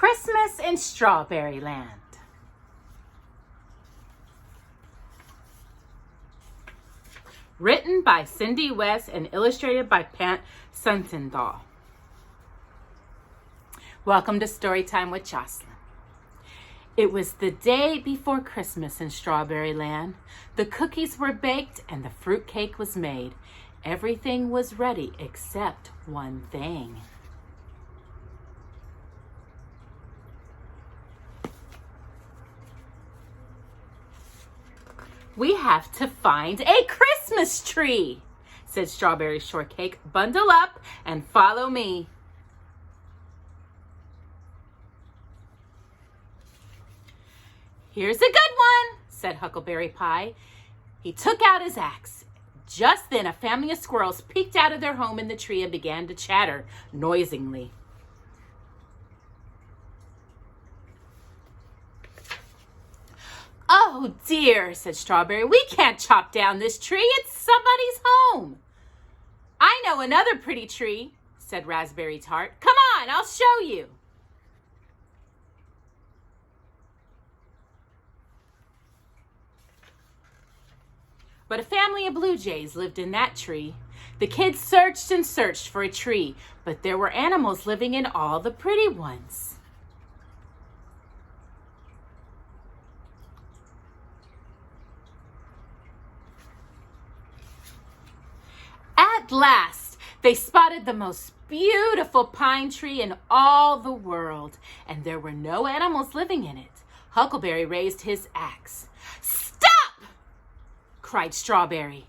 Christmas in Strawberry Land. Written by Cindy West and illustrated by Pat Sunsenthal. Welcome to Storytime with Jocelyn. It was the day before Christmas in Strawberry Land. The cookies were baked and the fruitcake was made. Everything was ready except one thing. We have to find a Christmas tree, said Strawberry Shortcake. Bundle up and follow me. Here's a good one, said Huckleberry Pie. He took out his axe. Just then, a family of squirrels peeked out of their home in the tree and began to chatter noisily. Oh dear, said Strawberry. We can't chop down this tree. It's somebody's home. I know another pretty tree, said Raspberry Tart. Come on, I'll show you. But a family of blue jays lived in that tree. The kids searched and searched for a tree, but there were animals living in all the pretty ones. At last, they spotted the most beautiful pine tree in all the world, and there were no animals living in it. Huckleberry raised his axe. Stop! Cried Strawberry.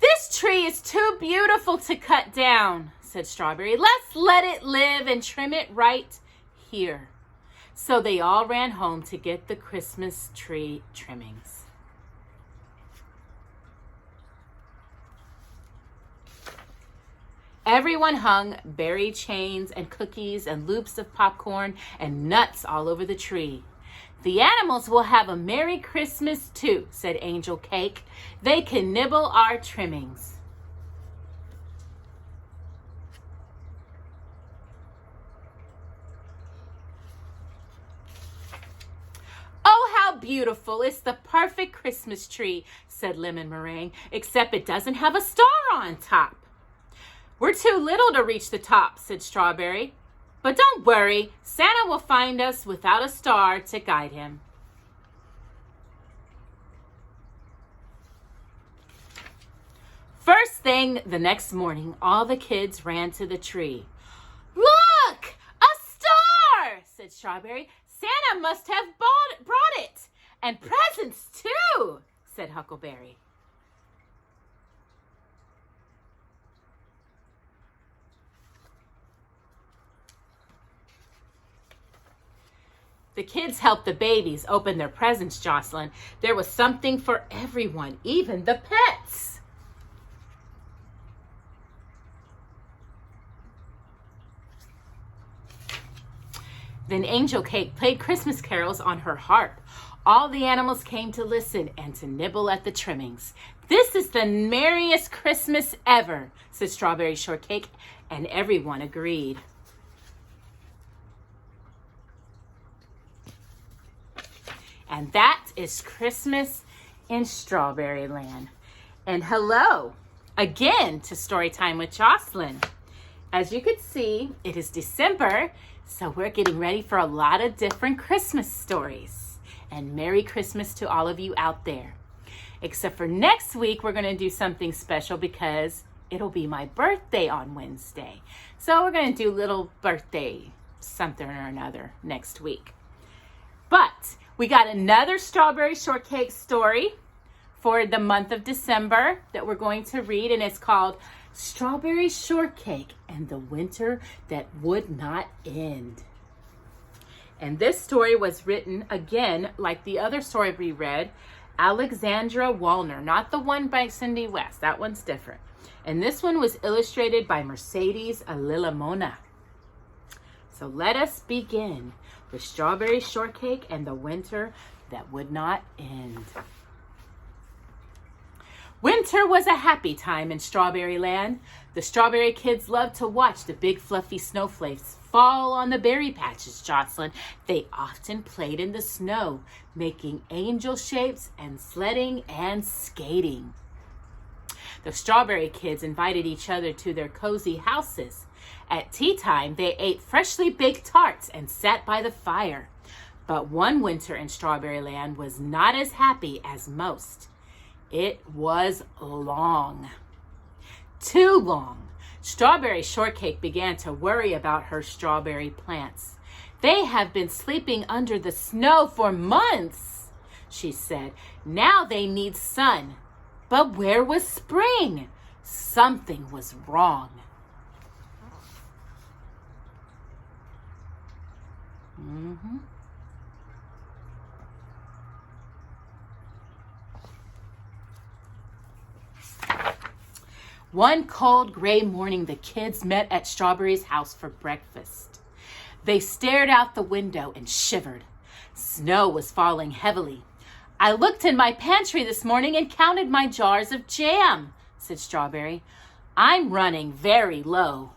This tree is too beautiful to cut down, said Strawberry. Let's let it live and trim it right here. So they all ran home to get the Christmas tree trimmings. Everyone hung berry chains and cookies and loops of popcorn and nuts all over the tree. The animals will have a Merry Christmas too, said Angel Cake. They can nibble our trimmings. Oh, how beautiful. It's the perfect Christmas tree, said Lemon Meringue, except it doesn't have a star on top. We're too little to reach the top, said Strawberry. But don't worry, Santa will find us without a star to guide him. First thing the next morning, all the kids ran to the tree. Look, a star, said Strawberry. Santa must have brought it. And presents too, said Huckleberry. The kids helped the babies open their presents, Jocelyn. There was something for everyone, even the pets. Then Angel Cake played Christmas carols on her harp. All the animals came to listen and to nibble at the trimmings. This is the merriest Christmas ever, said Strawberry Shortcake, and everyone agreed. And that is Christmas in Strawberry Land. And hello again to Storytime with Jocelyn. As you can see, it is December, so we're getting ready for a lot of different Christmas stories. And Merry Christmas to all of you out there. Except for next week, we're going to do something special because it'll be my birthday on Wednesday. So we're going to do a little birthday something or another next week. But we got another Strawberry Shortcake story for the month of December that we're going to read, and it's called Strawberry Shortcake and the Winter That Would Not End. And this story was written, again, like the other story we read, Alexandra Wallner, not the one by Cindy West. That one's different. And this one was illustrated by Mercedes Llimona. So let us begin with Strawberry Shortcake and the Winter That Would Not End. Winter was a happy time in Strawberry Land. The strawberry kids loved to watch the big fluffy snowflakes fall on the berry patches, Jocelyn. They often played in the snow, making angel shapes and sledding and skating. The strawberry kids invited each other to their cozy houses. At tea time, they ate freshly baked tarts and sat by the fire. But one winter in Strawberry Land was not as happy as most. It was long. Too long. Strawberry Shortcake began to worry about her strawberry plants. They have been sleeping under the snow for months, she said. Now they need sun. But where was spring? Something was wrong. One cold, gray morning, the kids met at Strawberry's house for breakfast. They stared out the window and shivered. Snow was falling heavily. I looked in my pantry this morning and counted my jars of jam, said Strawberry. I'm running very low.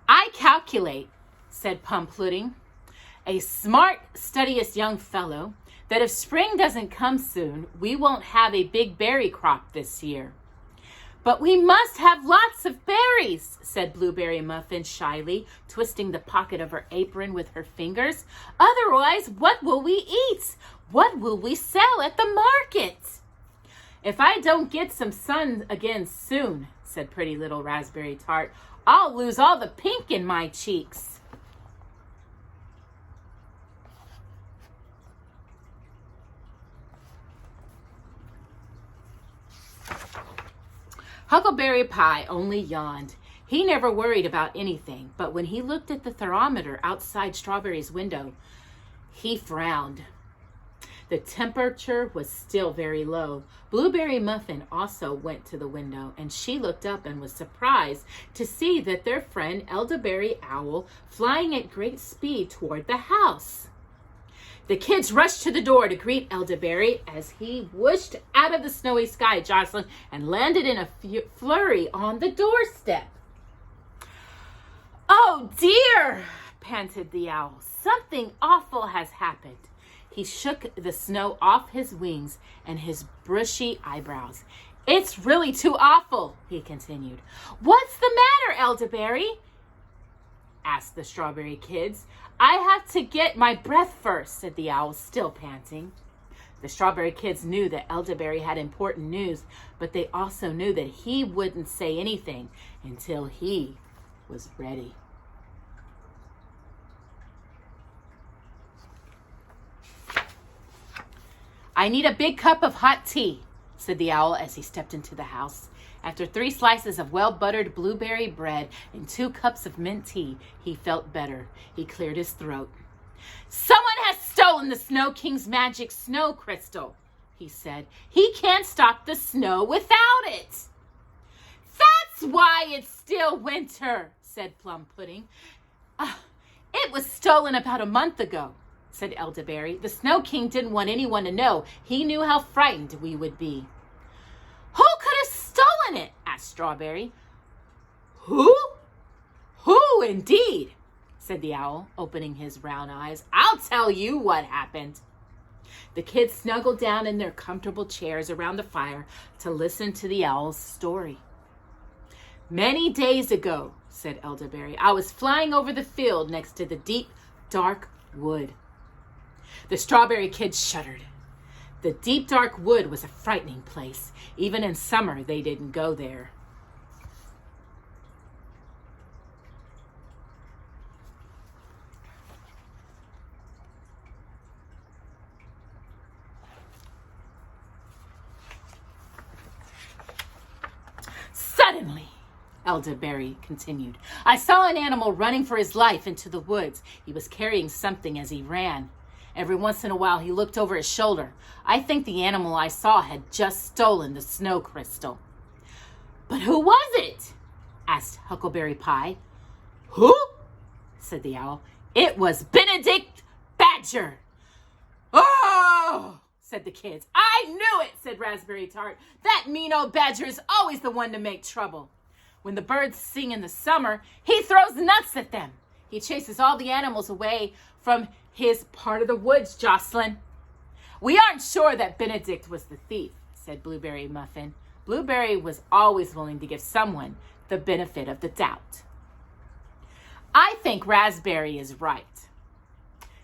I calculate, said Plum Pudding, a smart, studious young fellow, that if spring doesn't come soon, we won't have a big berry crop this year. But we must have lots of berries, said Blueberry Muffin shyly, twisting the pocket of her apron with her fingers. Otherwise, what will we eat? What will we sell at the market? If I don't get some sun again soon, said Pretty Little Raspberry Tart, I'll lose all the pink in my cheeks. Huckleberry Pie only yawned. He never worried about anything, but when he looked at the thermometer outside Strawberry's window, he frowned. The temperature was still very low. Blueberry Muffin also went to the window, and she looked up and was surprised to see that their friend Elderberry Owl flying at great speed toward the house. The kids rushed to the door to greet Elderberry as he whooshed out of the snowy sky, Jocelyn, and landed in a flurry on the doorstep. Oh dear, panted the owl. Something awful has happened. He shook the snow off his wings and his bushy eyebrows. It's really too awful, he continued. What's the matter, Elderberry? Asked the strawberry kids. I have to get my breath first, said the owl, still panting. The strawberry kids knew that Elderberry had important news, but they also knew that he wouldn't say anything until he was ready. I need a big cup of hot tea, said the owl as he stepped into the house. After 3 slices of well-buttered blueberry bread and 2 cups of mint tea, he felt better. He cleared his throat. Someone has stolen the Snow King's magic snow crystal, he said. He can't stop the snow without it. That's why it's still winter, said Plum Pudding. It was stolen about a month ago, said Elderberry. The Snow King didn't want anyone to know. He knew how frightened we would be. Who could have stolen it? Asked Strawberry. Who? Who indeed? Said the owl, opening his round eyes. I'll tell you what happened. The kids snuggled down in their comfortable chairs around the fire to listen to the owl's story. Many days ago, said Elderberry, I was flying over the field next to the deep, dark wood. The strawberry kids shuddered. The deep, dark wood was a frightening place. Even in summer, they didn't go there. Suddenly, Elderberry continued, I saw an animal running for his life into the woods. He was carrying something as he ran. Every once in a while, he looked over his shoulder. I think the animal I saw had just stolen the snow crystal. But who was it? Asked Huckleberry Pie. Who? Said the owl. It was Benedict Badger. Ah! said the kids. I knew it, said Raspberry Tart. That mean old badger is always the one to make trouble. When the birds sing in the summer, he throws nuts at them. He chases all the animals away from his part of the woods, Jocelyn. We aren't sure that Benedict was the thief, said Blueberry Muffin. Blueberry was always willing to give someone the benefit of the doubt. I think Raspberry is right,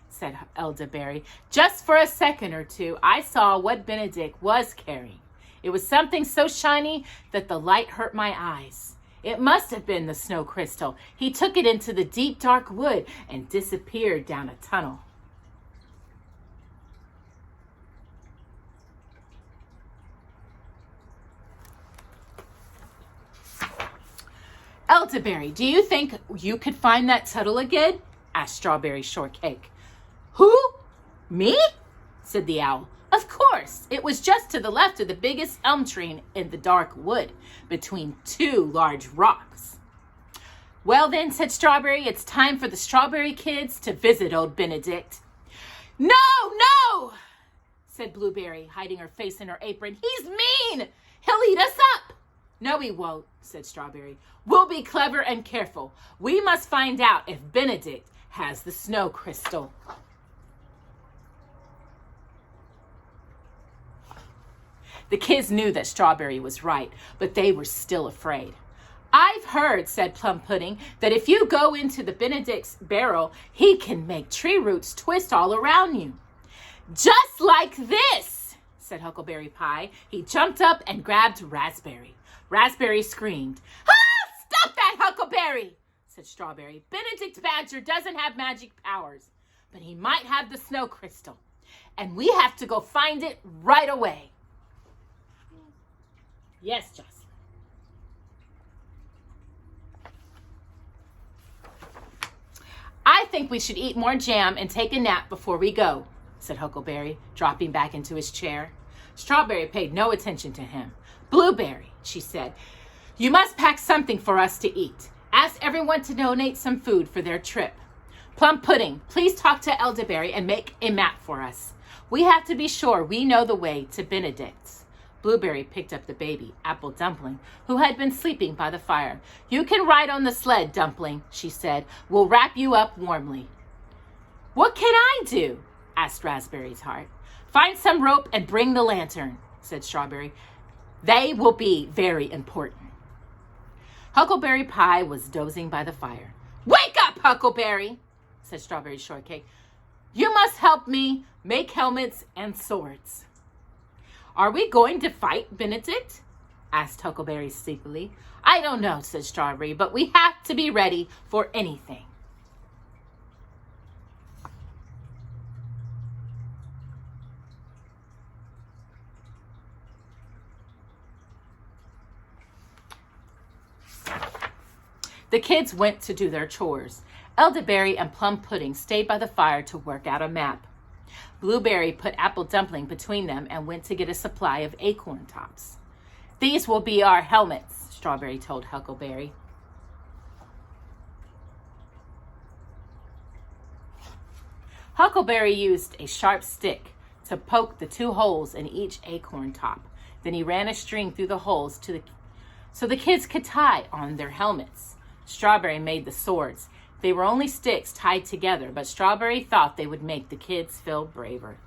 said Elderberry. Just for a second or two, I saw what Benedict was carrying. It was something so shiny that the light hurt my eyes. It must have been the snow crystal. He took it into the deep, dark wood and disappeared down a tunnel. Elderberry, do you think you could find that tunnel again? Asked Strawberry Shortcake. Who? Me? Said the owl. Of course. It was just to the left of the biggest elm tree in the dark wood, between two large rocks. Well then, said Strawberry, it's time for the Strawberry kids to visit old Benedict. No, no, said Blueberry, hiding her face in her apron. He's mean. He'll eat us up. No, he won't, said Strawberry. We'll be clever and careful. We must find out if Benedict has the snow crystal. The kids knew that Strawberry was right, but they were still afraid. I've heard, said Plum Pudding, that if you go into the Benedict's barrel, he can make tree roots twist all around you. Just like this, said Huckleberry Pie. He jumped up and grabbed Raspberry. Raspberry screamed. Ah, stop that, Huckleberry, said Strawberry. Benedict Badger doesn't have magic powers, but he might have the snow crystal, and we have to go find it right away. Yes, Jocelyn. I think we should eat more jam and take a nap before we go, said Huckleberry, dropping back into his chair. Strawberry paid no attention to him. Blueberry, she said, you must pack something for us to eat. Ask everyone to donate some food for their trip. Plum Pudding, please talk to Elderberry and make a map for us. We have to be sure we know the way to Benedict's. Blueberry picked up the baby, Apple Dumpling, who had been sleeping by the fire. You can ride on the sled, Dumpling, she said. We'll wrap you up warmly. What can I do? Asked Raspberry's heart. Find some rope and bring the lantern, said Strawberry. They will be very important. Huckleberry Pie was dozing by the fire. Wake up, Huckleberry, said Strawberry Shortcake. You must help me make helmets and swords. Are we going to fight Benedict? Asked Huckleberry sleepily. I don't know, said Strawberry, but we have to be ready for anything. The kids went to do their chores. Elderberry and Plum Pudding stayed by the fire to work out a map. Blueberry put Apple Dumpling between them and went to get a supply of acorn tops. These will be our helmets, Strawberry told Huckleberry. Huckleberry used a sharp stick to poke the two holes in each acorn top. Then he ran a string through the holes so the kids could tie on their helmets. Strawberry made the swords. They were only sticks tied together, but Strawberry thought they would make the kids feel braver.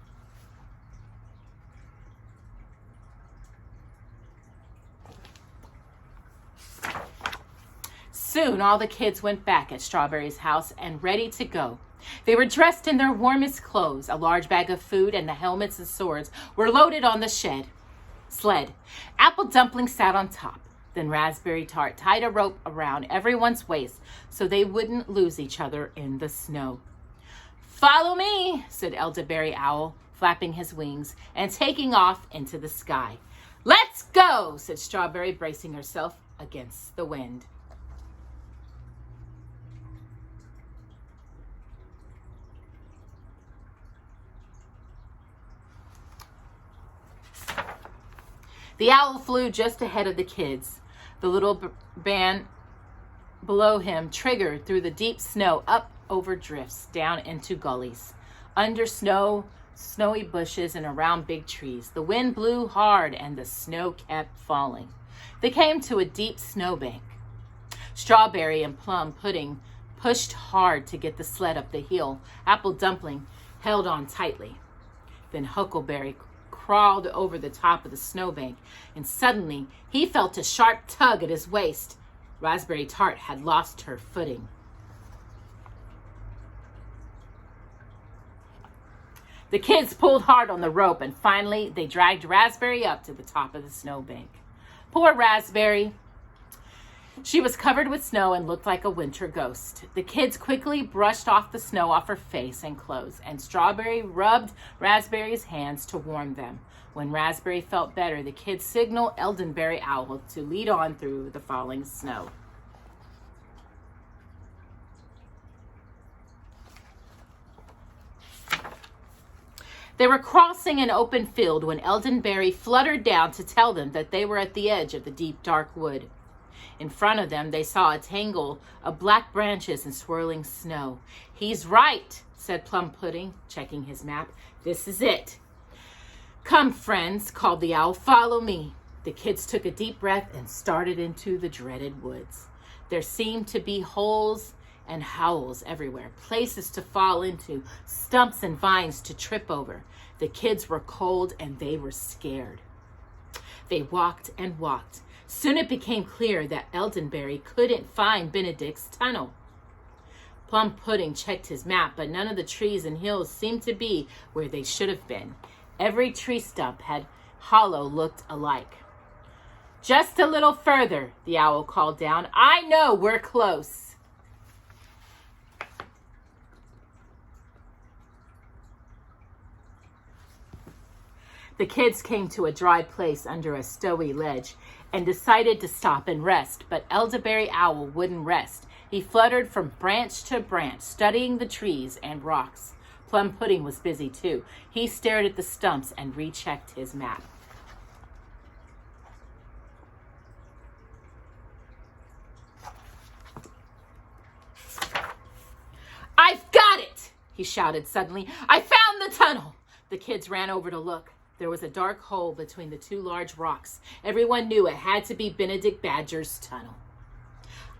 Soon all the kids went back at Strawberry's house and ready to go. They were dressed in their warmest clothes. A large bag of food and the helmets and swords were loaded on the sled. Apple Dumpling sat on top. Then Raspberry Tart tied a rope around everyone's waist so they wouldn't lose each other in the snow. Follow me, said Elderberry Owl, flapping his wings and taking off into the sky. Let's go, said Strawberry, bracing herself against the wind. The owl flew just ahead of the kids. The little band below him triggered through the deep snow up over drifts, down into gullies, under snow snowy bushes and around big trees. The wind blew hard and the snow kept falling. They came to a deep snowbank. Strawberry and Plum Pudding pushed hard to get the sled up the hill. Apple Dumpling held on tightly. Then Huckleberry crawled over the top of the snowbank, and suddenly he felt a sharp tug at his waist. Raspberry Tart had lost her footing. The kids pulled hard on the rope, and finally they dragged Raspberry up to the top of the snowbank. Poor Raspberry. She was covered with snow and looked like a winter ghost. The kids quickly brushed off the snow off her face and clothes, and Strawberry rubbed Raspberry's hands to warm them. When Raspberry felt better, the kids signaled Eldenberry Owl to lead on through the falling snow. They were crossing an open field when Eldenberry fluttered down to tell them that they were at the edge of the deep, dark wood. In front of them, they saw a tangle of black branches and swirling snow. "He's right," said Plum Pudding, checking his map. "This is it." "Come, friends," called the owl. "Follow me." The kids took a deep breath and started into the dreaded woods. There seemed to be holes and howls everywhere, places to fall into, stumps and vines to trip over. The kids were cold and they were scared. They walked and walked. Soon it became clear that Eldenberry couldn't find Benedict's tunnel. Plum Pudding checked his map, but none of the trees and hills seemed to be where they should have been. Every tree stump had hollow looked alike. "Just a little further," the owl called down. "I know we're close." The kids came to a dry place under a snowy ledge and decided to stop and rest, but Elderberry Owl wouldn't rest. He fluttered from branch to branch, studying the trees and rocks. Plum Pudding was busy too. He stared at the stumps and rechecked his map. "I've got it!" he shouted suddenly. "I found the tunnel!" The kids ran over to look. There was a dark hole between the two large rocks. Everyone knew it had to be Benedict Badger's tunnel.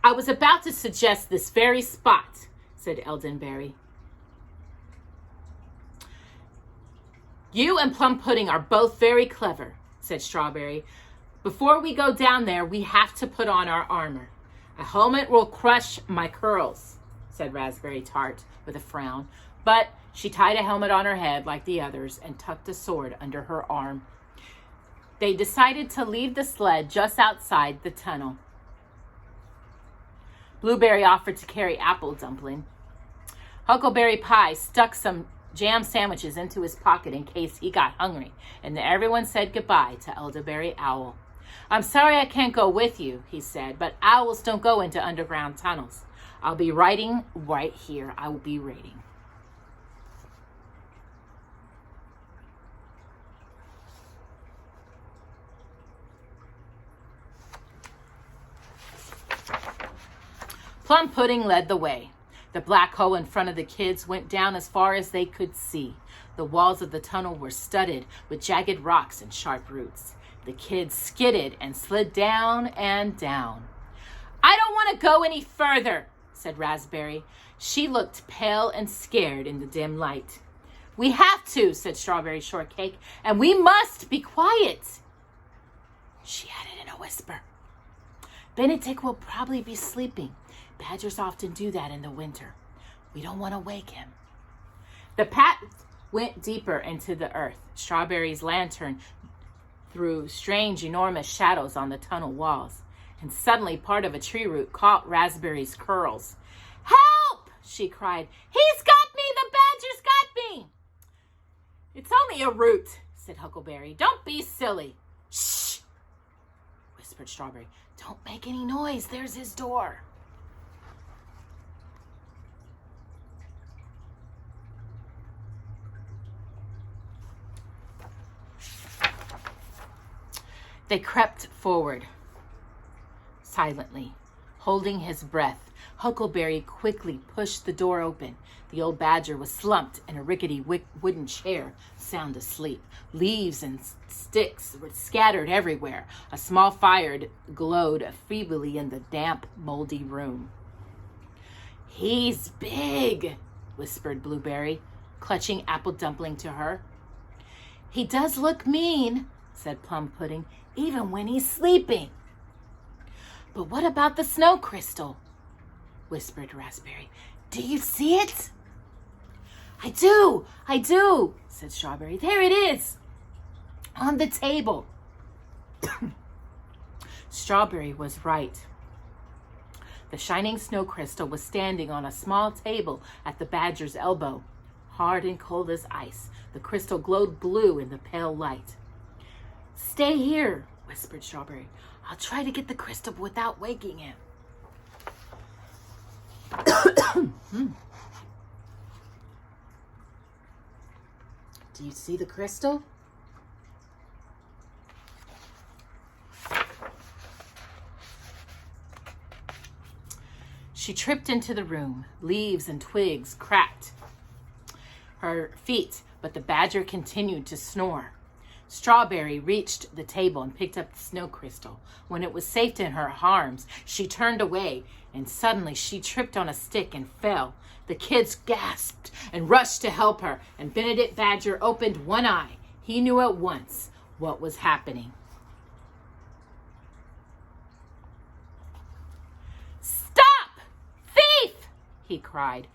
"I was about to suggest this very spot," said Eldenberry. "You and Plum Pudding are both very clever," said Strawberry. "Before we go down there, we have to put on our armor." "A helmet will crush my curls," said Raspberry Tart with a frown. But she tied a helmet on her head like the others and tucked a sword under her arm. They decided to leave the sled just outside the tunnel. Blueberry offered to carry Apple Dumpling. Huckleberry Pie stuck some jam sandwiches into his pocket in case he got hungry, and then everyone said goodbye to Elderberry Owl. "I'm sorry I can't go with you," he said, "but owls don't go into underground tunnels. I'll be writing right here. I will be reading." Plum Pudding led the way. The black hole in front of the kids went down as far as they could see. The walls of the tunnel were studded with jagged rocks and sharp roots. The kids skidded and slid down and down. "I don't want to go any further," said Raspberry. She looked pale and scared in the dim light. "We have to," said Strawberry Shortcake, "and we must be quiet," she added in a whisper. "Benedict will probably be sleeping. Badgers often do that in the winter. We don't want to wake him." The path went deeper into the earth. Strawberry's lantern threw strange, enormous shadows on the tunnel walls. And suddenly part of a tree root caught Raspberry's curls. "Help!" she cried. "He's got me! The badger's got me!" "It's only a root," said Huckleberry. "Don't be silly." "Shh!" whispered Strawberry. "Don't make any noise. There's his door." They crept forward silently, holding his breath, Huckleberry quickly pushed the door open. The old badger was slumped in a rickety wooden chair, sound asleep. Leaves and sticks were scattered everywhere. A small fire glowed feebly in the damp, moldy room. "He's big," whispered Blueberry, clutching Apple Dumpling to her. "He does look mean," said Plum Pudding, "even when he's sleeping." "But what about the snow crystal?" whispered Raspberry. "Do you see it?" I do, said Strawberry. "There it is, on the table." Strawberry was right. The shining snow crystal was standing on a small table at the badger's elbow. Hard and cold as ice, the crystal glowed blue in the pale light. "Stay here," whispered Strawberry. "I'll try to get the crystal without waking him." Do you see the crystal? She tripped into the room. Leaves and twigs cracked her feet, but the badger continued to snore. Strawberry reached the table and picked up the snow crystal. When it was safe in her arms, she turned away, and suddenly she tripped on a stick and fell. The kids gasped and rushed to help her, and Benedict Badger opened one eye. He knew at once what was happening. "Stop, thief!" he cried,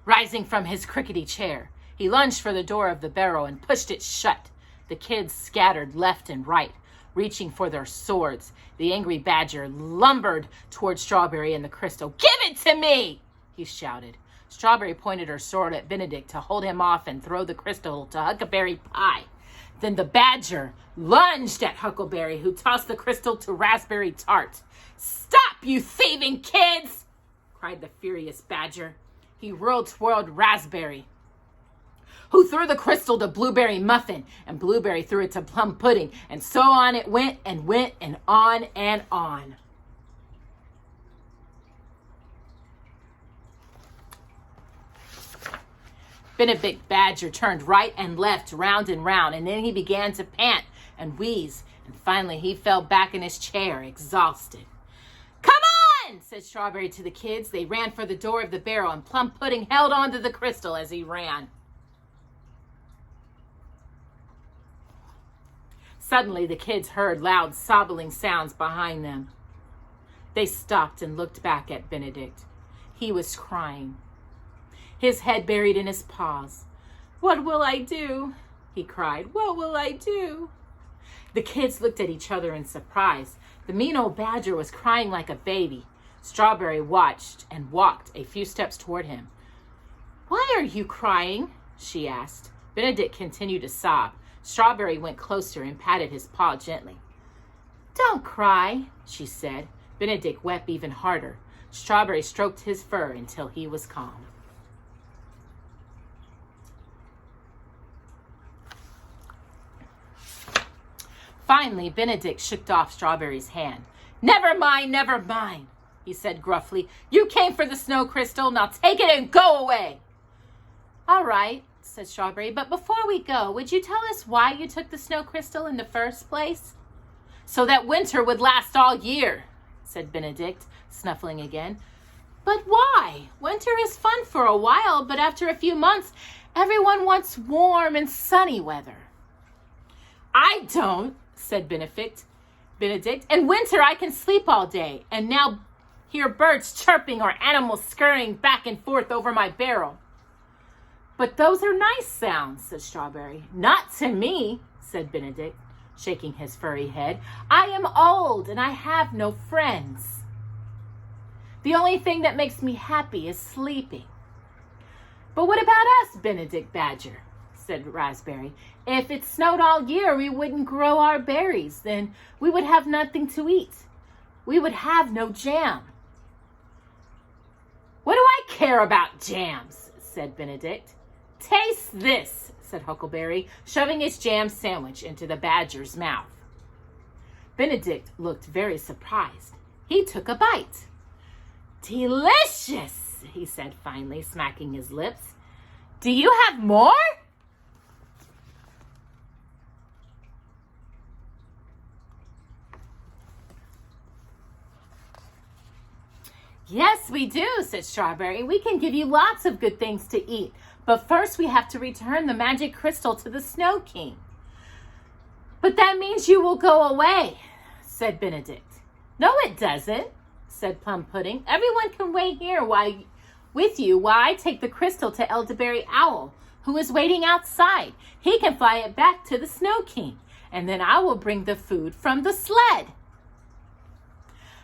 rising from his crickety chair. He lunged for the door of the barrel and pushed it shut. The kids scattered left and right, reaching for their swords. The angry badger lumbered toward Strawberry and the crystal. "Give it to me!" he shouted. Strawberry pointed her sword at Benedict to hold him off and throw the crystal to Huckleberry Pie. Then the badger lunged at Huckleberry, who tossed the crystal to Raspberry Tart. "Stop, you thieving kids!" cried the furious badger. He whirled toward Raspberry, who threw the crystal to Blueberry Muffin, and Blueberry threw it to Plum Pudding, and so on it went and went and on and on. Benedict Badger turned right and left, round and round, and then he began to pant and wheeze, and finally he fell back in his chair, exhausted. "Come on!" said Strawberry to the kids. They ran for the door of the barrel, and Plum Pudding held on to the crystal as he ran. Suddenly, the kids heard loud, sobbing sounds behind them. They stopped and looked back at Benedict. He was crying, his head buried in his paws. "What will I do?" he cried. "What will I do?" The kids looked at each other in surprise. The mean old badger was crying like a baby. Strawberry watched and walked a few steps toward him. "Why are you crying?" she asked. Benedict continued to sob. Strawberry went closer and patted his paw gently. "Don't cry," she said. Benedict wept even harder. Strawberry stroked his fur until he was calm. Finally, Benedict shook off Strawberry's hand. Never mind, he said gruffly. "You came for the snow crystal, now take it and go away." "All right," said Strawberry, "but before we go, would you tell us why you took the snow crystal in the first place?" "So that winter would last all year," said Benedict, snuffling again. "But why? Winter is fun for a while, but after a few months, everyone wants warm and sunny weather." "I don't," said Benedict. "In winter, I can sleep all day, and now hear birds chirping or animals scurrying back and forth over my barrel." "But those are nice sounds," said Strawberry. "Not to me," said Benedict, shaking his furry head. "I am old and I have no friends. The only thing that makes me happy is sleeping." "But what about us, Benedict Badger?" said Raspberry. "If it snowed all year, we wouldn't grow our berries. Then we would have nothing to eat. We would have no jam." "What do I care about jams?" said Benedict. "Taste this," said Huckleberry, shoving his jam sandwich into the badger's mouth. Benedict looked very surprised. He took a bite. Delicious, he said finally, smacking his lips. Do you have more? Yes, we do, said Strawberry. We can give you lots of good things to eat, but first we have to return the magic crystal to the Snow King. But that means you will go away, said Benedict. No, it doesn't, said Plum Pudding. Everyone can wait here with you while I take the crystal to Elderberry Owl, who is waiting outside. He can fly it back to the Snow King, and then I will bring the food from the sled.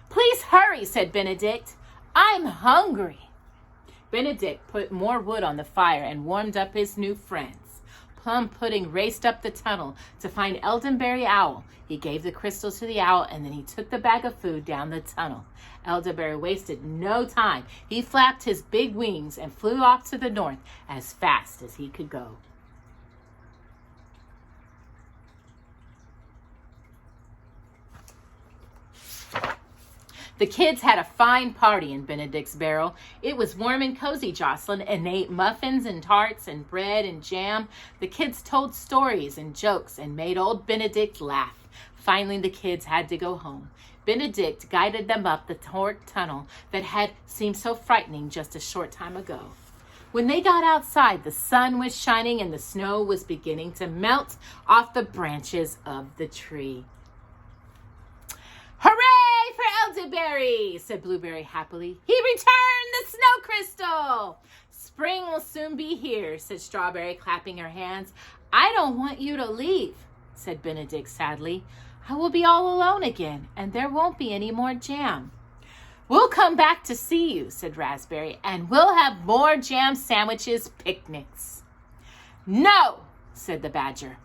Please hurry, said Benedict. I'm hungry. Benedict put more wood on the fire and warmed up his new friends. Plum Pudding raced up the tunnel to find Elderberry Owl. He gave the crystal to the owl, and then he took the bag of food down the tunnel. Elderberry wasted no time. He flapped his big wings and flew off to the north as fast as he could go. The kids had a fine party in Benedict's barrel. It was warm and cozy, Jocelyn, and they ate muffins and tarts and bread and jam. The kids told stories and jokes and made old Benedict laugh. Finally, the kids had to go home. Benedict guided them up the torqued tunnel that had seemed so frightening just a short time ago. When they got outside, the sun was shining and the snow was beginning to melt off the branches of the tree. Hooray for Elderberry, said Blueberry happily. He returned the snow crystal. Spring will soon be here, said Strawberry, clapping her hands. I don't want you to leave, said Benedict sadly. I will be all alone again, and there won't be any more jam. We'll come back to see you, said Raspberry, and we'll have more jam sandwiches, picnics. No, said the Badger.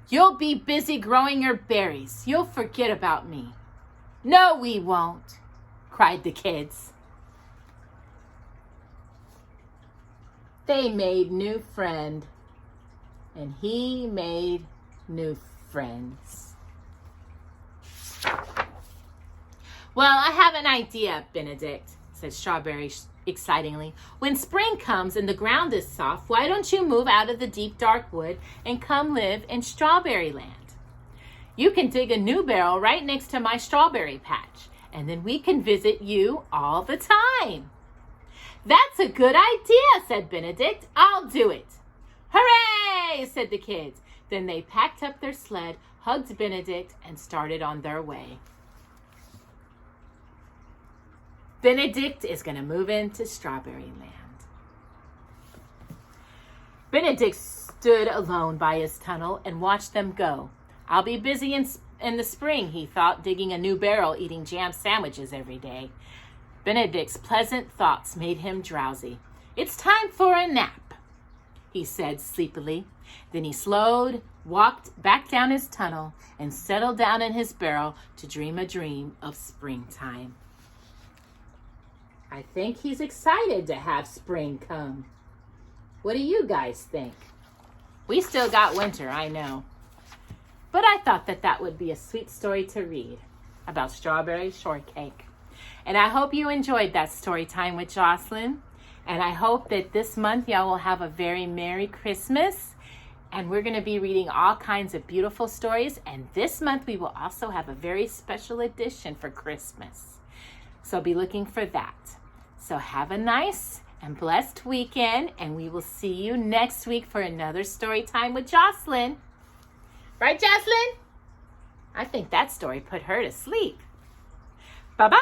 You'll be busy growing your berries. You'll forget about me. No, we won't, cried the kids. They made new friend, and he made new friends. Well, I have an idea, Benedict, said Strawberry excitingly. When spring comes and the ground is soft, why don't you move out of the deep, dark wood and come live in Strawberry Land? You can dig a new barrel right next to my strawberry patch, and then we can visit you all the time. That's a good idea, said Benedict. I'll do it. Hooray, said the kids. Then they packed up their sled, hugged Benedict, and started on their way. Benedict is going to move into Strawberry Land. Benedict stood alone by his tunnel and watched them go. I'll be busy in the spring, he thought, digging a new barrel, eating jam sandwiches every day. Benedict's pleasant thoughts made him drowsy. It's time for a nap, he said sleepily. Then he walked back down his tunnel, and settled down in his barrel to dream a dream of springtime. I think he's excited to have spring come. What do you guys think? We still got winter, I know. But I thought that would be a sweet story to read about strawberry shortcake. And I hope you enjoyed that story time with Jocelyn. And I hope that this month y'all will have a very Merry Christmas. And we're going to be reading all kinds of beautiful stories. And this month we will also have a very special edition for Christmas. So be looking for that. So have a nice and blessed weekend. And we will see you next week for another story time with Jocelyn. Right, Jocelyn? I think that story put her to sleep. Bye-bye.